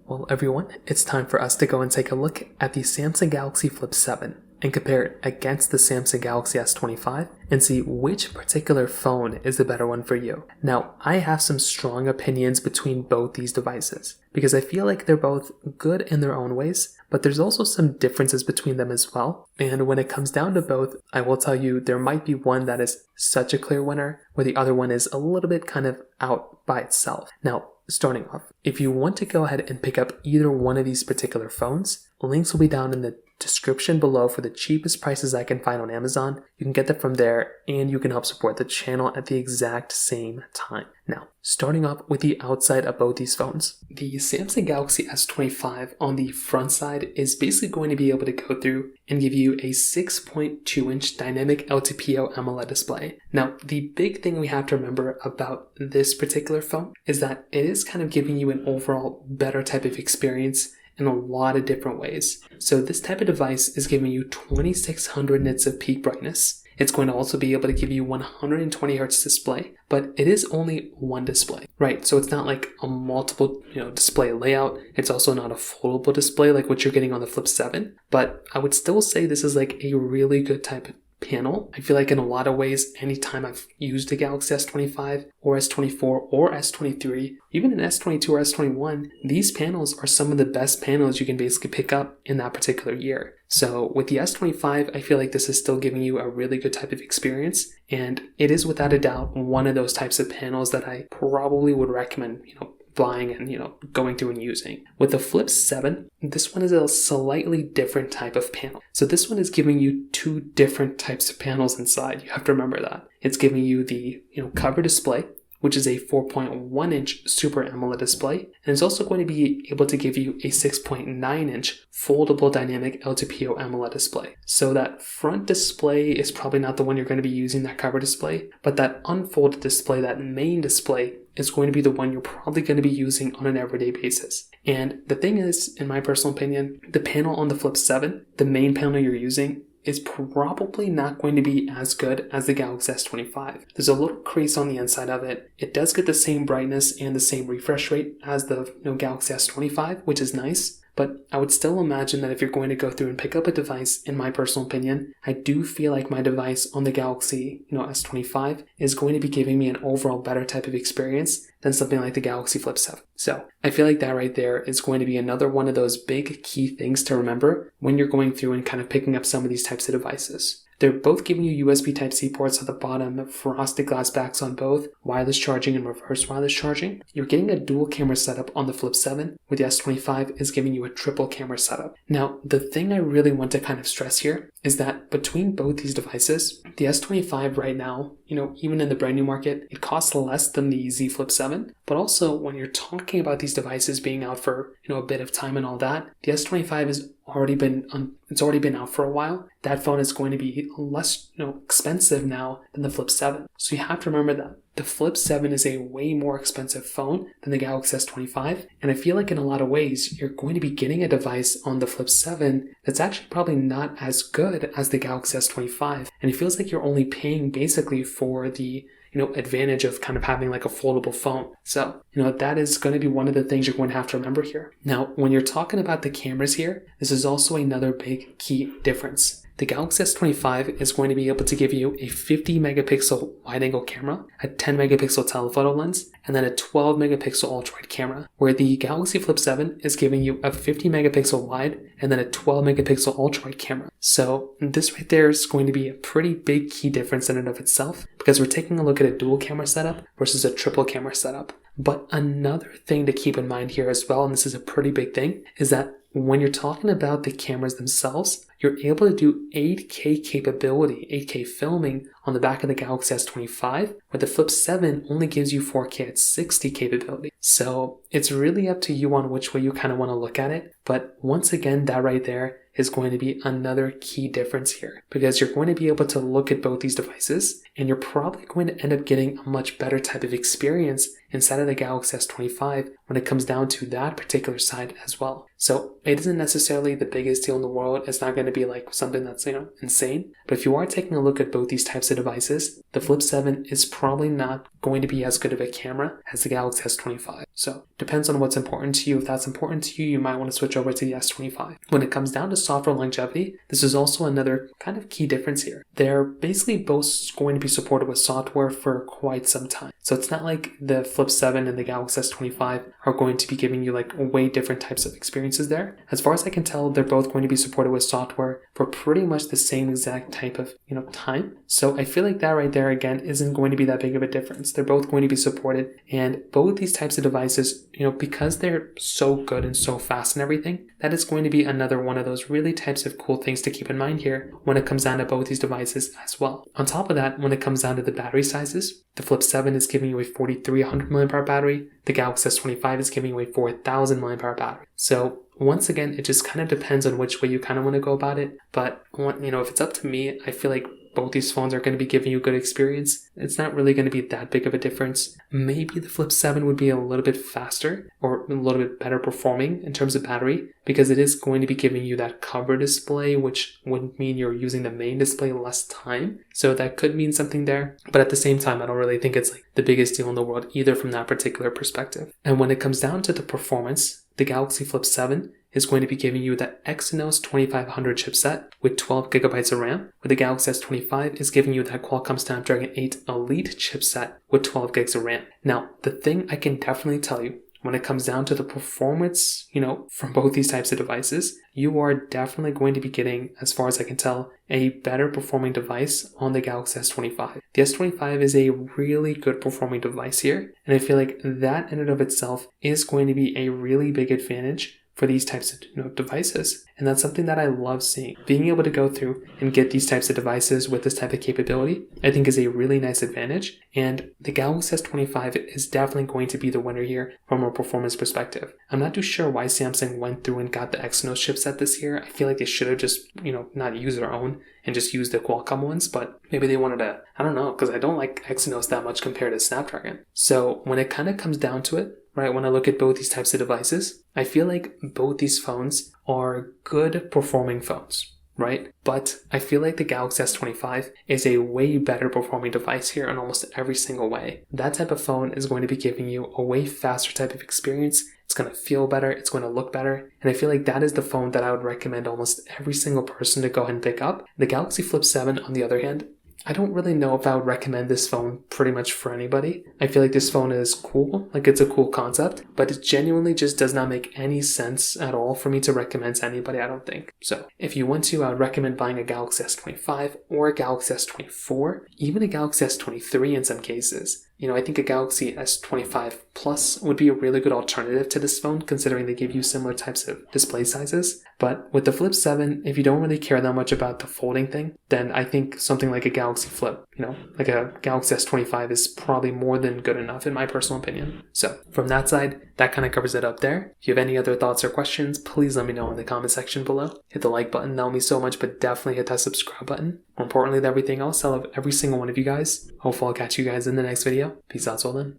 Well, everyone, it's time for us to go and take a look at the Samsung Galaxy Flip 7 and compare it against the Samsung Galaxy S25 and see which particular phone is the better one for you. Now, I have some strong opinions between both these devices because I feel like they're both good in their own ways, but there's also some differences between them as well. And when it comes down to both, I will tell you there might be one that is such a clear winner where the other one is a little bit kind of out by itself. Now, starting off, if you want to go ahead and pick up either one of these particular phones, links will be down in the description below for the cheapest prices I can find on Amazon. You can get them from there and you can help support the channel at the exact same time. Now, starting off with the outside of both these phones. The Samsung Galaxy S25 on the front side is basically going to be able to go through and give you a 6.2-inch dynamic LTPO AMOLED display. Now, the big thing we have to remember about this particular phone is that it is kind of giving you an overall better type of experience in a lot of different ways. So this type of device is giving you 2600 nits of peak brightness. It's going to also be able to give you 120 Hz display, but it is only one display, right? So it's not like a multiple, display layout. It's also not a foldable display like what you're getting on the Flip 7, but I would still say this is like a really good type of panel. I feel like in a lot of ways, anytime I've used a Galaxy S25 or S24 or S23, even an S22 or S21, these panels are some of the best panels you can basically pick up in that particular year. So with the S25, I feel like this is still giving you a really good type of experience, and it is without a doubt one of those types of panels that I probably would recommend, buying and going through and using. With the Flip 7, this one is a slightly different type of panel. So this one is giving you two different types of panels inside. You have to remember that. It's giving you the cover display, which is a 4.1-inch Super AMOLED display, and it's also going to be able to give you a 6.9-inch foldable dynamic LTPO AMOLED display. So that front display is probably not the one you're going to be using, that cover display, but that unfolded display, that main display, is going to be the one you're probably going to be using on an everyday basis. And the thing is, in my personal opinion, the panel on the Flip 7, the main panel you're using, is probably not going to be as good as the Galaxy S25. There's a little crease on the inside of it. It does get the same brightness and the same refresh rate as the Galaxy S25, which is nice. But I would still imagine that if you're going to go through and pick up a device, in my personal opinion, I do feel like my device on the Galaxy S25 is going to be giving me an overall better type of experience than something like the Galaxy Flip 7. So I feel like that right there is going to be another one of those big key things to remember when you're going through and kind of picking up some of these types of devices. They're both giving you USB Type-C ports at the bottom, frosted glass backs on both, wireless charging and reverse wireless charging. You're getting a dual camera setup on the Flip 7, with the S25 is giving you a triple camera setup. Now, the thing I really want to kind of stress here is that between both these devices, the S25 right now, even in the brand new market, it costs less than the Z Flip 7. But also, when you're talking about these devices being out for, a bit of time and all that, the S25 has already been out for a while. That phone is going to be less, expensive now than the Flip 7. So you have to remember that the Flip 7 is a way more expensive phone than the Galaxy S25. And I feel like in a lot of ways, you're going to be getting a device on the Flip 7 that's actually probably not as good as the Galaxy S25. And it feels like you're only paying basically for the advantage of kind of having like a foldable phone. So, that is going to be one of the things you're going to have to remember here. Now, when you're talking about the cameras here, this is also another big key difference. The Galaxy S25 is going to be able to give you a 50 megapixel wide-angle camera, a 10 megapixel telephoto lens, and then a 12 megapixel ultra-wide camera, where the Galaxy Flip 7 is giving you a 50 megapixel wide and then a 12 megapixel ultra-wide camera. So this right there is going to be a pretty big key difference in and of itself, because we're taking a look at a dual camera setup versus a triple camera setup. But another thing to keep in mind here as well, and this is a pretty big thing, is that when you're talking about the cameras themselves, you're able to do 8K capability, 8K filming on the back of the Galaxy S25, where the Flip 7 only gives you 4K at 60 capability. So it's really up to you on which way you kind of want to look at it. But once again, that right there is going to be another key difference here, because you're going to be able to look at both these devices and you're probably going to end up getting a much better type of experience inside of the Galaxy S25 when it comes down to that particular side as well. So it isn't necessarily the biggest deal in the world. It's not going to be like something that's, insane. But if you are taking a look at both these types of devices, the Flip 7 is probably not going to be as good of a camera as the Galaxy S25. So depends on what's important to you. If that's important to you, you might want to switch over to the S25. When it comes down to software longevity, this is also another kind of key difference here. They're basically both going to be supported with software for quite some time. So it's not like the Flip 7 and the Galaxy S25 are going to be giving you like way different types of experiences there. As far as I can tell, they're both going to be supported with software for pretty much the same exact type of, time. So I feel like that right there, again, isn't going to be that big of a difference. They're both going to be supported, and both these types of devices, because they're so good and so fast and everything, that is going to be another one of those really types of cool things to keep in mind here when it comes down to both these devices as well. On top of that, when it comes down to the battery sizes, the Flip 7 is giving you a 4300 mAh battery. The Galaxy S25 is giving you a 4000 mAh battery. So once again, it just kind of depends on which way you kind of want to go about it. But, if it's up to me, I feel like both these phones are going to be giving you a good experience. It's not really going to be that big of a difference. Maybe the Flip 7 would be a little bit faster or a little bit better performing in terms of battery, because it is going to be giving you that cover display, which would mean you're using the main display less time. So that could mean something there. But at the same time, I don't really think it's like the biggest deal in the world either from that particular perspective. And when it comes down to the performance, the Galaxy Flip 7 is going to be giving you the Exynos 2500 chipset with 12 gigabytes of RAM, where the Galaxy S25 is giving you that Qualcomm Snapdragon 8 Elite chipset with 12 gigs of RAM. Now, the thing I can definitely tell you, when it comes down to the performance, from both these types of devices, you are definitely going to be getting, as far as I can tell, a better performing device on the Galaxy S25. The S25 is a really good performing device here, and I feel like that in and of itself is going to be a really big advantage for these types of devices. And that's something that I love seeing. Being able to go through and get these types of devices with this type of capability, I think is a really nice advantage. And the Galaxy S25 is definitely going to be the winner here from a performance perspective. I'm not too sure why Samsung went through and got the Exynos chipset this year. I feel like they should have just, not used their own and just used the Qualcomm ones, but maybe they wanted to, I don't know, because I don't like Exynos that much compared to Snapdragon. So when it kind of comes down to it, right, when I look at both these types of devices, I feel like both these phones are good performing phones, right? But I feel like the Galaxy S25 is a way better performing device here in almost every single way. That type of phone is going to be giving you a way faster type of experience. It's going to feel better. It's going to look better. And I feel like that is the phone that I would recommend almost every single person to go ahead and pick up. The Galaxy Flip 7, on the other hand, I don't really know if I would recommend this phone pretty much for anybody. I feel like this phone is cool, like it's a cool concept, but it genuinely just does not make any sense at all for me to recommend to anybody, I don't think. So if you want to, I would recommend buying a Galaxy S25 or a Galaxy S24, even a Galaxy S23 in some cases. I think a Galaxy S25 Plus would be a really good alternative to this phone, considering they give you similar types of display sizes. But with the Flip 7, if you don't really care that much about the folding thing, then I think something like a Galaxy Flip, like a Galaxy S25 is probably more than good enough in my personal opinion. So from that side, that kind of covers it up there. If you have any other thoughts or questions, please let me know in the comment section below. Hit the like button, that will mean so much, but definitely hit that subscribe button. More importantly than everything else, I love every single one of you guys. Hopefully I'll catch you guys in the next video. Peace out till then.